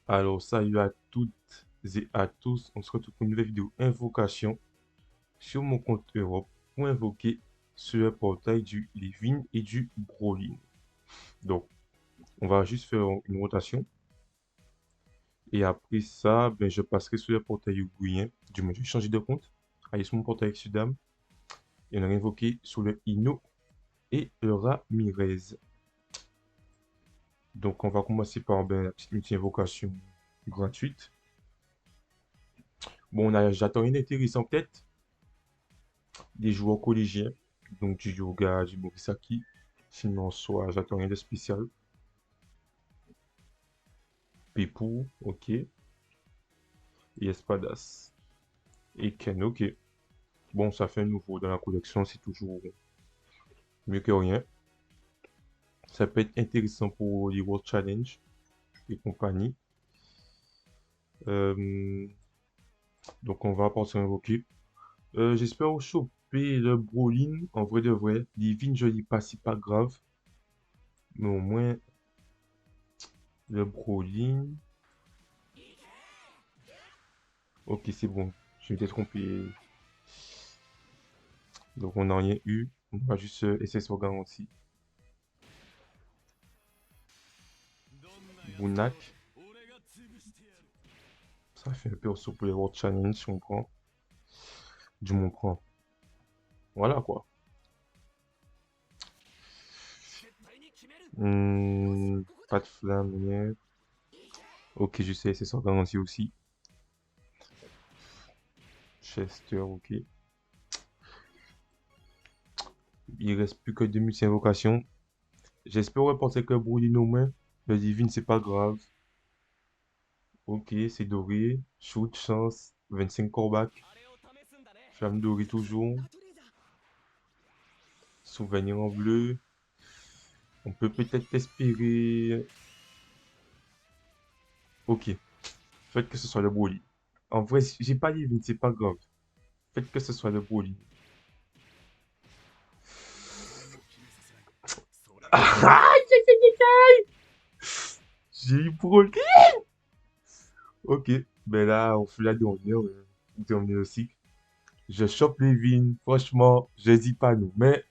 Alors, salut à toutes et à tous. On se retrouve pour une nouvelle vidéo invocation sur mon compte Europe pour invoquer sur le portail du Livin et du Brolin. Donc, on va juste faire une rotation. Et après ça, ben, je passerai sur le portail uruguayen. Du moins, je vais changer de compte. Aller sur mon portail Sudam. Et on va invoquer sur le Ino et le Ramirez. Donc, on va commencer par ben, la petite multi-invocation gratuite. Bon, j'attends rien d'intéressant peut-être. Des joueurs collégiens, donc du yoga, du morisaki. Sinon, soit j'attends rien de spécial. Pepou, ok. Et Espadas. Et Ken, ok. Bon, ça fait un nouveau dans la collection, c'est toujours mieux que rien. Ça peut être intéressant pour les World Challenge et compagnie. Euh, donc, on va partir invoquer. J'espère choper le Brolin. En vrai de vrai, Divine, je dis pas, c'est pas grave. Mais au moins, le Brolin. Ok, c'est bon. Je m'étais trompé. Donc on n'a rien eu. On va juste essayer sur garantie. Bounak. Ça fait un peu sur pour les World Challenge si on prend. Du moins on prend. Voilà quoi. Pas de flamme, rien. Ok, je sais, c'est sur garantie aussi. Chester, ok. Il reste plus que deux multi-invocations. J'espère reporter que Broly aux mains. Le divine, c'est pas grave. Ok, c'est doré. Shoot, chance. 25 corbac. Flamme dorée toujours. Souvenir en bleu. On peut peut-être espérer. Ok. Faites que ce soit le Broly. En vrai, j'ai pas dit, c'est pas grave. Faites que ce soit le Broly. Aïe, aïe, aïe, aïe. J'ai eu Broly. Ok. Ben là, on fait la dernière. Dernier aussi. Je chope les vignes. Franchement, je dis pas non. Mais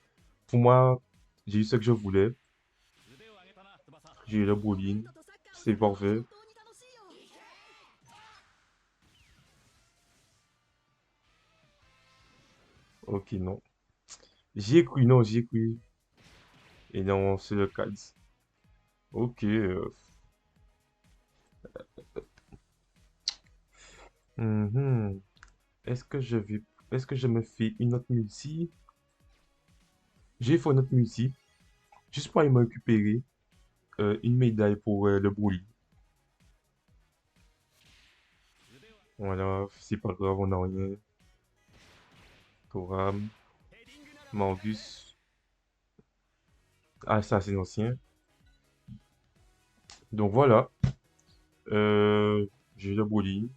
pour moi, j'ai eu ce que je voulais. J'ai eu le Broly. C'est parfait. Ok, non. J'y ai cru, non, j'y ai cru. Et non, c'est le cas. Ok. Mhm. Est-ce que je vais... Est-ce que je me fais une autre multi? J'ai fait une autre multi. Juste pour aller me récupérer une médaille pour le Broly. Voilà, c'est pas grave, on n'a rien. Toram, Morgus. Ah, ça, c'est ancien. Donc voilà. J'ai le Broly.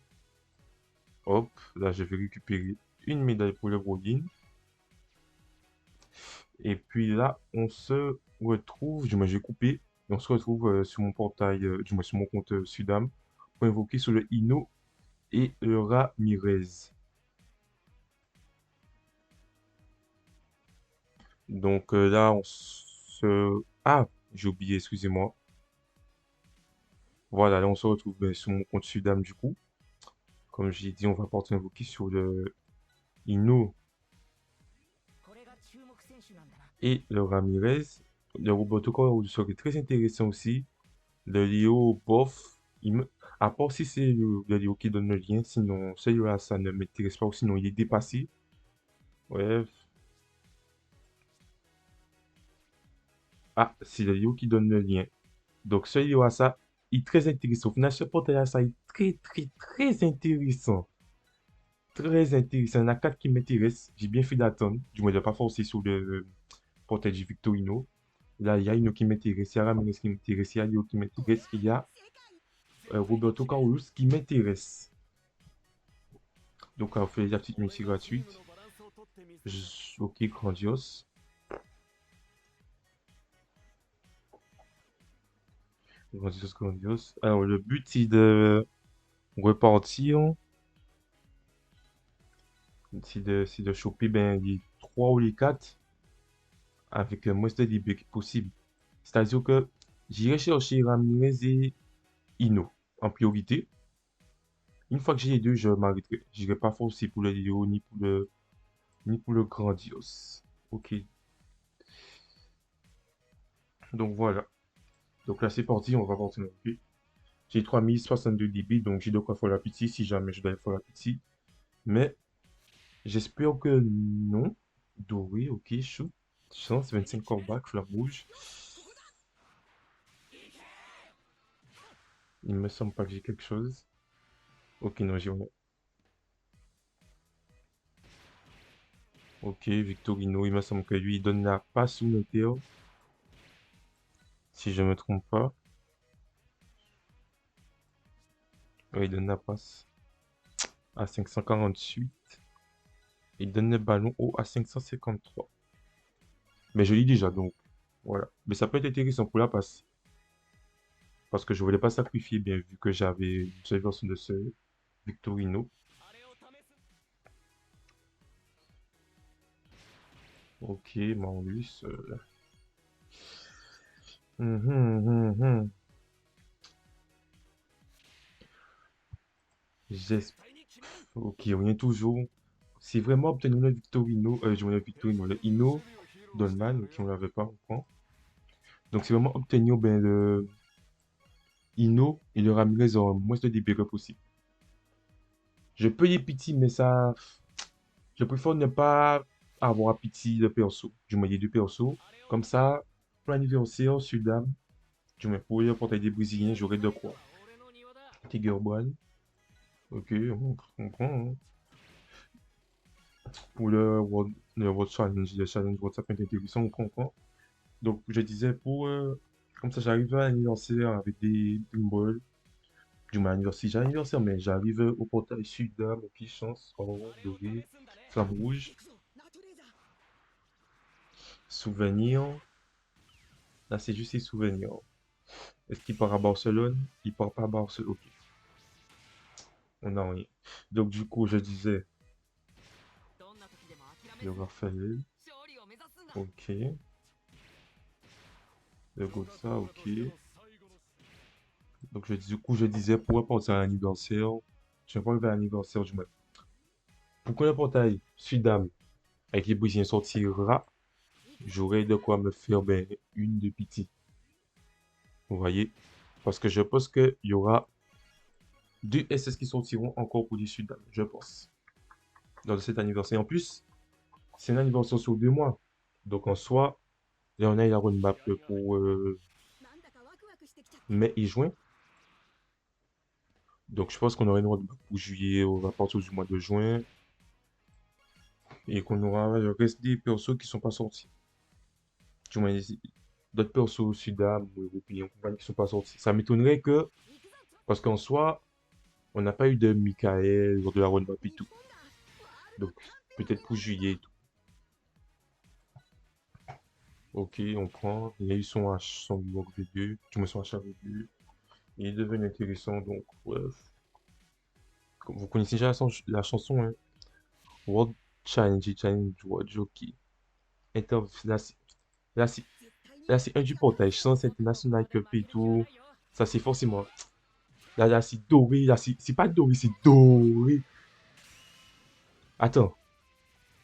Hop, là, je vais récupérer une médaille pour le Broly. Et puis là, on se retrouve. Du moins, j'ai coupé. Et on se retrouve sur mon portail, du moins sur mon compte Sudam, pour invoquer sur le Ino et le Ramirez. Donc là, on se... Ah, j'ai oublié, excusez-moi. Voilà, là, on se retrouve ben, sur mon compte Sudam du coup. Comme j'ai dit, on va porter invoquer sur le Ino et le Ramirez. Le Roboto serait très intéressant aussi. Le Léo, bof. À part si c'est le Léo qui donne le lien, sinon celui-là, ça ne m'intéresse pas, ou sinon il est dépassé. Ouais. Ah, c'est le Léo qui donne le lien. Donc celui-là, ça, il est très intéressant. Au final, ce portail-là, ça est très, très, très intéressant. Très intéressant. Il y en a quatre qui m'intéressent. J'ai bien fait d'attendre. Du moins, je n'ai pas forcé sur le portail du Victorino. Là, il y a Ino qui m'intéresse, il y a Ramirez qui m'intéresse, il y a Leo qui m'intéresse, il y a Roberto Carlos qui m'intéresse. Donc, on fait la petite musique gratuite. Ok, grandiose. Grandiose, grandiose. Alors, le but, c'est de repartir. C'est de choper ben, les 3 ou les 4 avec le moins de DB possible. C'est-à-dire que j'irai chercher Ramirez et Ino en priorité. Une fois que j'ai les deux, je m'arrêterai. J'irai pas forcer pour le Léo ni pour le Grandiose. Ok. Donc voilà. Donc là, c'est parti. On va partir. Ok. J'ai 3062 dB, donc j'ai de quoi faire la petite si jamais je dois faire la petite. Mais j'espère que non. Doré, ok, chou. Chance, 25 corebacks, flamme rouge. Il me semble pas que j'ai quelque chose. Ok, non, j'ai rien. Ok, Victorino, il me semble que lui, il donne la passe ou Météo, si je me trompe pas. Ouais, il donne la passe à 548. Il donne le ballon haut à 553. Mais je l'ai déjà, donc voilà. Mais ça peut être intéressant pour la passe. Parce que je voulais pas sacrifier, bien vu que j'avais une seule version de ce Victorino. Ok, Maulus. Mhm, mhm, mhm. J'espère. Ok, on est toujours. C'est vraiment obtenir le Victorino. Le Victorino, le Ino Dolman, ok, on l'avait pas encore. Donc c'est vraiment obtenir ben, le Ino et le Ramirez en moins de débits que possible. Je peux les pitié, mais ça. Je préfère ne pas avoir pitié de perso. Du moins, les deux persos. Comme ça, pour l'anniversaire, Sudam, du moins, pour le portail des Brésiliens, j'aurai de quoi. Tiger Ball. Ok, on prend. Hein. Pour le World Challenge, le Challenge WhatsApp est intéressant, on comprend. Donc, je disais, comme ça, j'arrive à l'anniversaire avec des Dream Ball. Du moins, anniversaire, j'ai anniversaire, mais j'arrive au portail sud, mon petit chance, orange, doré, flamme rouge, souvenir. Là, c'est juste les souvenirs. Est-ce qu'il part à Barcelone? Il part pas à Barcelone. Ok, on n'a rien. Donc, du coup, je disais, le Raphaël. Ok. Le Gotha, ok. Donc, du coup, je disais, pour reporter à l'anniversaire, je vais pas arriver à l'anniversaire du mois. Pour que le portail Sudam avec les Brésiliens sortira, j'aurai de quoi me faire ben, une de pitié. Vous voyez? Parce que je pense qu'il y aura deux SS qui sortiront encore pour les Sudam, je pense. Dans cet anniversaire. En plus, c'est un anniversaire sur 2 mois. Donc, en soi, là, on a la roadmap pour mai et juin. Donc, je pense qu'on aura une roadmap pour juillet, à partir du mois de juin. Et qu'on aura le reste des persos qui sont pas sortis. Du moins, d'autres persos Sudam ou européens compagnie qui sont pas sortis. Ça m'étonnerait que, parce qu'en soi, on n'a pas eu de Michael, genre de la roadmap et tout. Donc, peut-être pour juillet et tout. Ok, on prend. Il a eu son H, son Rework V2. Du moins, son HV2. Il est devenu intéressant, donc, ouais. Vous connaissez déjà la chanson, hein? World Challenge, World Jockey. Là, là, c'est là, c'est un du portage, sans international cup et tout. Ça, c'est forcément. Là, c'est doré. Là, c'est pas doré, c'est doré. Attends.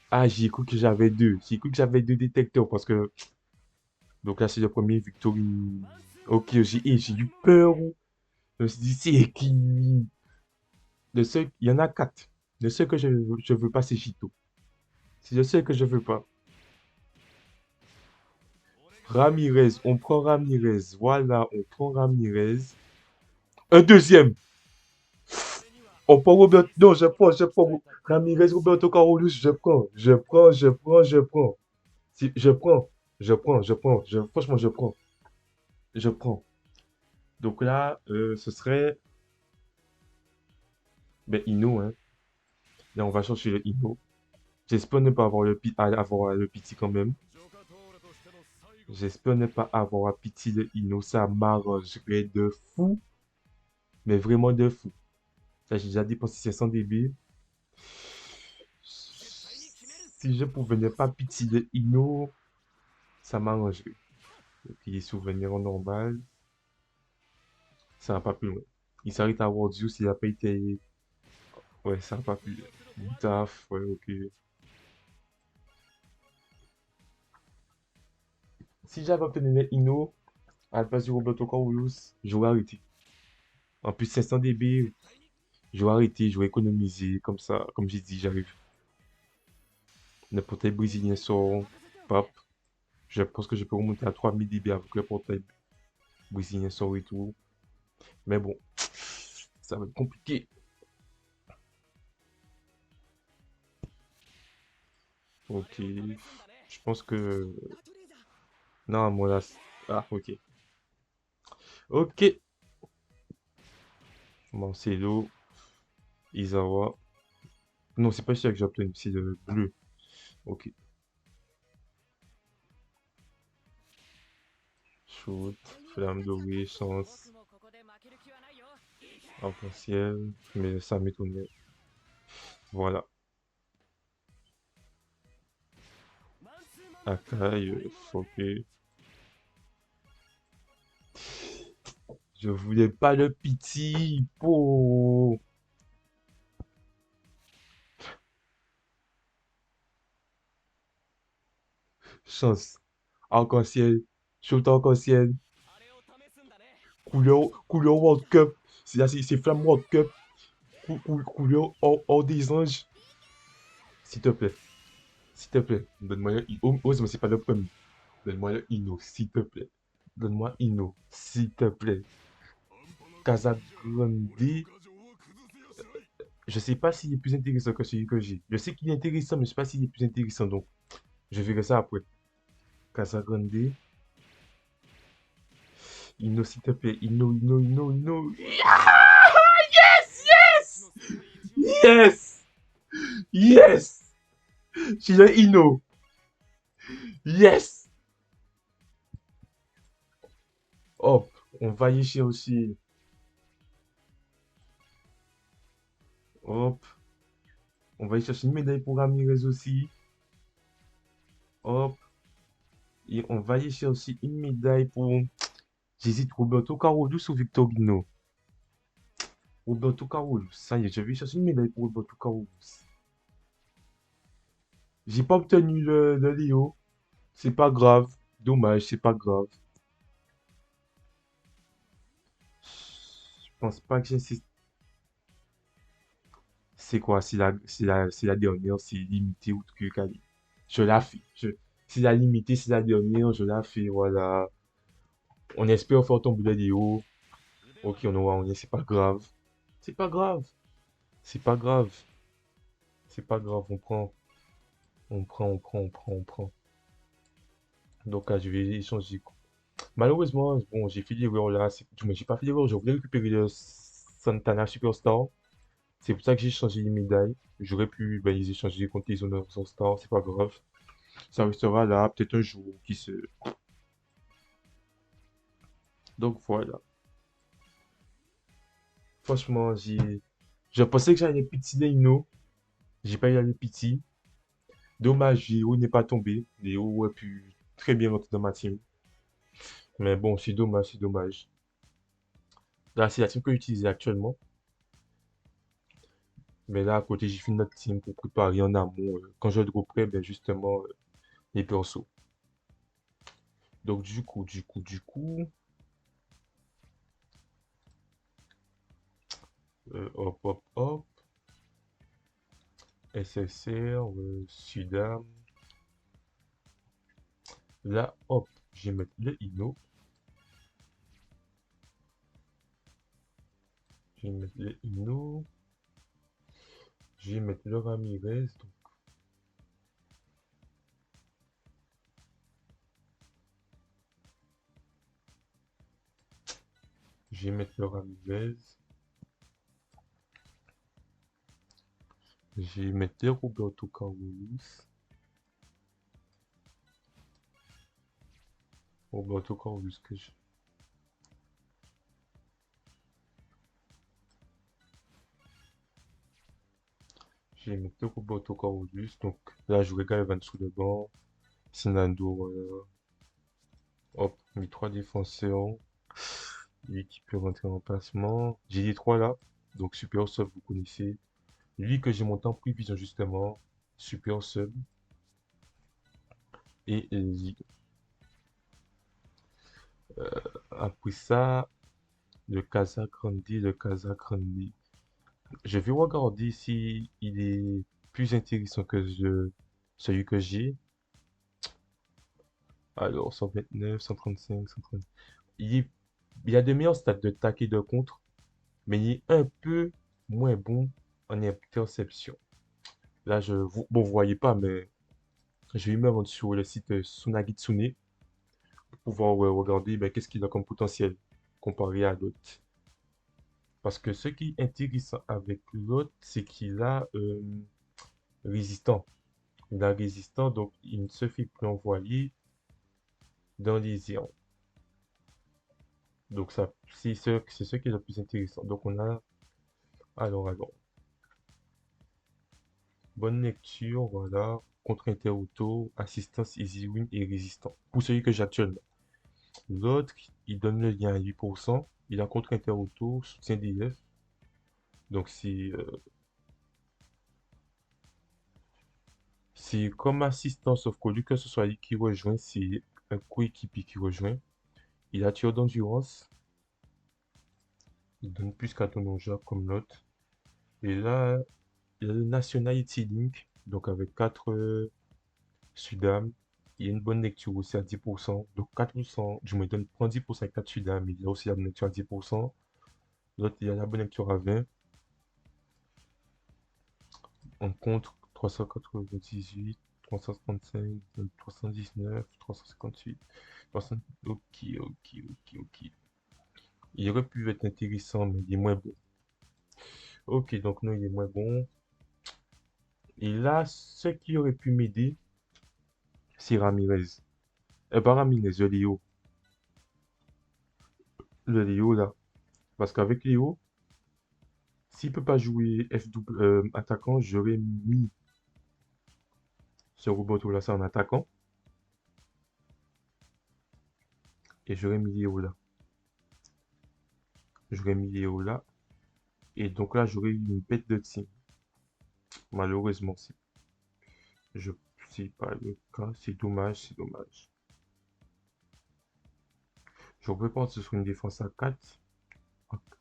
Ah, j'ai cru que j'avais deux. J'ai cru que j'avais deux détecteurs parce que. Donc là, c'est le premier Victorine. Ok, j'ai eu peur. Je me suis dit, c'est qui? Il y en a quatre. Le seul que je veux pas, c'est Chito. C'est le seul que je veux pas. Ramirez, on prend Ramirez. Voilà, on prend Ramirez. Un deuxième. On prend Robert. Non, je prends. Ramirez, Roberto Carlos, je prends. Je prends. Franchement, je prends. Je prends. Donc là, ce serait. Ben, Ino, hein. Là, on va chercher le Ino. J'espère ne pas avoir avoir le piti quand même. J'espère ne pas avoir à pitié de Ino. Ça m'arrangerait de fou. Mais vraiment de fou. Là, j'ai déjà dépensé 500 DB. Si je pouvais ne pas pitié de Ino, ça m'arrangerait. Et puis, souvenir en normal, ça va pas plus loin. Il s'arrête à World s'il a pas été. Ouais, ça va pas plus loin. Taf, ouais, ok. Si j'avais obtenu les Ino à la place du Roberto Carlos, j'aurais arrêté. En plus, 500 DB, j'aurais arrêté, j'aurais économisé. Comme ça, comme j'ai dit, j'arrive. Le portail brésilien sort. Pop. Je pense que je peux remonter à 3000 DB avec le portail brésilien sort et tout. Mais bon, ça va être compliqué. Ok. Je pense que. Non, moi là. Ah, ok. Ok. Marcelo, Izawa. Non, c'est pas celui que j'ai obtenu, c'est le bleu. Ok. Shoot, flamme dorée, chance, arc-en-ciel. Mais ça m'étonnait. Voilà. Akai, ok. Je voulais pas le piti. Oh. Chance. Arc-en-ciel. Shoot arc-en-ciel. Couleur World Cup. C'est Flamme World Cup. Couleur hors des anges. S'il te plaît. S'il te plaît. Donne-moi le Ose, mais c'est pas le premier. Donne-moi le Ino, s'il te plaît. Donne-moi Ino, s'il te plaît. Casagrande. Je sais pas s'il est plus intéressant que celui que j'ai. Je sais qu'il est intéressant, mais je sais pas s'il est plus intéressant. Donc, je verrai ça après. Casagrande. Ino, s'il te plaît. Ino, Ino, Ino, Ino. Yes! Yes! Yes! Yes! J'ai le Ino. Yes! Hop, on va y chercher. Hop, on va y chercher une médaille pour Ramirez aussi. Hop, et on va y chercher une médaille pour. J'hésite Roberto Carlos ou Victor Guino. Roberto Carlos, ça y est, je vais chercher une médaille pour Roberto Carlos. J'ai pas obtenu le Léo. C'est pas grave. Dommage, c'est pas grave. Je pense pas que j'insiste. C'est quoi? C'est la dernière, c'est limité ou truc à dire. Je la fais. C'est la limitée, c'est la dernière, je la fais, voilà. On espère faire tomber le Léo. Ok, on aura rien, c'est pas grave. C'est pas grave. C'est pas grave. C'est pas grave, on prend. On prend, on prend, on prend, on prend. Donc, je vais échanger. Malheureusement, bon, j'ai fait l'erreur là. Du moins, j'ai pas fait l'erreur. Je voulais récupérer le Santana Superstar. C'est pour ça que j'ai changé les médailles. J'aurais pu les échanger contre les Honor Star. C'est pas grave. Ça restera là, peut-être un jour qui se. Donc voilà. Franchement, je pensais que j'allais petit Ino. J'ai pas eu à les petit. Dommage, Léo n'est pas tombé. Léo aurait pu très bien rentrer dans ma team. Mais bon, c'est dommage, c'est dommage. Là, c'est la team que j'utilise actuellement. Mais là, à côté, j'ai fait notre team pour préparer en amont. Quand je dropperai, ben justement, les persos. Donc, hop, hop, hop. SSR, Sudam. Là, hop, je vais mettre le Ino. Je vais mettre le Ino. Je vais mettre le Ramirez. Donc, je vais mettre le Ramirez. Je vais mettre le Roberto Carlos. Roberto Carlos que j'ai mis deux Roberto Carlos. Donc là, je regarde Evan sous le banc. Sinando, hop, mis trois défenseurs. Lui qui peut rentrer en placement. J'ai les trois là. Donc Super Sub, vous connaissez. Lui que j'ai monté en prévision justement. Super Sub. Et après ça, le Casa Grande, le Casa Grande. Je vais regarder si il est plus intéressant que celui que j'ai. Alors, 129, 135, 130. Il a de meilleurs stats de tac et de contre, mais il est un peu moins bon en interception. Là, bon, vous voyez pas, mais je vais me rendre sur le site Sunagitsune pour pouvoir regarder ben, qu'est-ce qu'il a comme potentiel comparé à l'autre. Parce que ce qui est intéressant avec l'autre, c'est qu'il a résistant. Il a résistant, donc il ne se fait plus envoyer dans les airs. Donc ça, c'est ce qui est le plus intéressant. Donc on a, alors, bonne lecture, voilà, contre-inter auto, assistance easy win et résistant. Pour celui que j'ai actuellement. L'autre, il donne le lien à 8%, il a contre-inter auto, soutien DF. Donc c'est comme assistant, sauf qu'au lieu que ce soit lui qui rejoint, c'est un coéquipier qui rejoint. Il a tir d'endurance, il donne plus qu'à ton comme l'autre. Et là, il y a le Nationality Link, donc avec 4 Sudam. Il y a une bonne lecture aussi à 10%. Donc 4%, je me donne, prends 10% avec 4 Sudam, il y a aussi la bonne lecture à 10%. L'autre, il y a la bonne lecture à 20. On compte 398, 335, 319, 358, 300. Ok, ok, ok, ok. Il aurait pu être intéressant, mais il est moins bon. Ok, donc non, il est moins bon. Et là, ce qui aurait pu m'aider, c'est Ramirez. Pas Ramirez, le Léo. Le Léo, là. Parce qu'avec Léo, s'il peut pas jouer attaquant, j'aurais mis ce robot là ça en attaquant et j'aurais mis Léo là. J'aurais mis Léo là et donc là j'aurais eu une bête de team. Malheureusement, je c'est pas le cas, c'est dommage, c'est dommage. Je peux partir sur une défense à 4.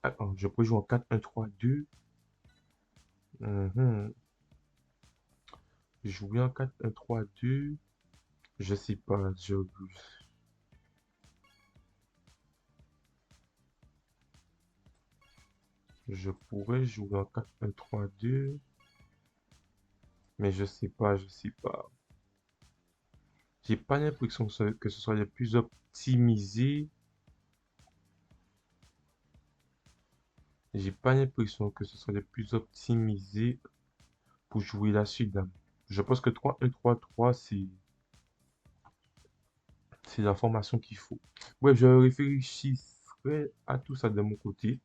Attends, je peux jouer en 4-1-3-2. Mhm. Jouer en 4-1-3-2. Je sais pas, je pourrais jouer en 4-1-3-2, mais je sais pas, je sais pas. J'ai pas l'impression que ce soit le plus optimisé. J'ai pas l'impression que ce soit le plus optimisé pour jouer la Sudam. Je pense que 3-1-3-3, c'est la formation qu'il faut. Bref, je réfléchirai à tout ça de mon côté.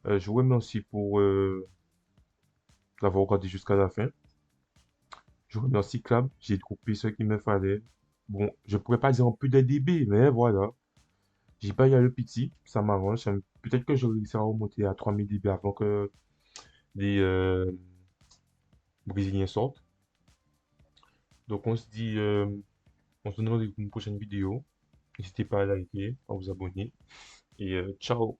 Je vous remercie pour l'avoir regardé jusqu'à la fin. Je vous remercie, Club. J'ai trouvé ce qu'il me fallait. Bon, je pourrais pas dire en plus de DB, mais voilà. J'ai pas eu le petit, ça m'arrange. Peut-être que je réussirai à remonter à 3000 DB avant que les Brésiliens sortent. Donc on se donne rendez-vous pour une prochaine vidéo. N'hésitez pas à liker, à vous abonner et ciao.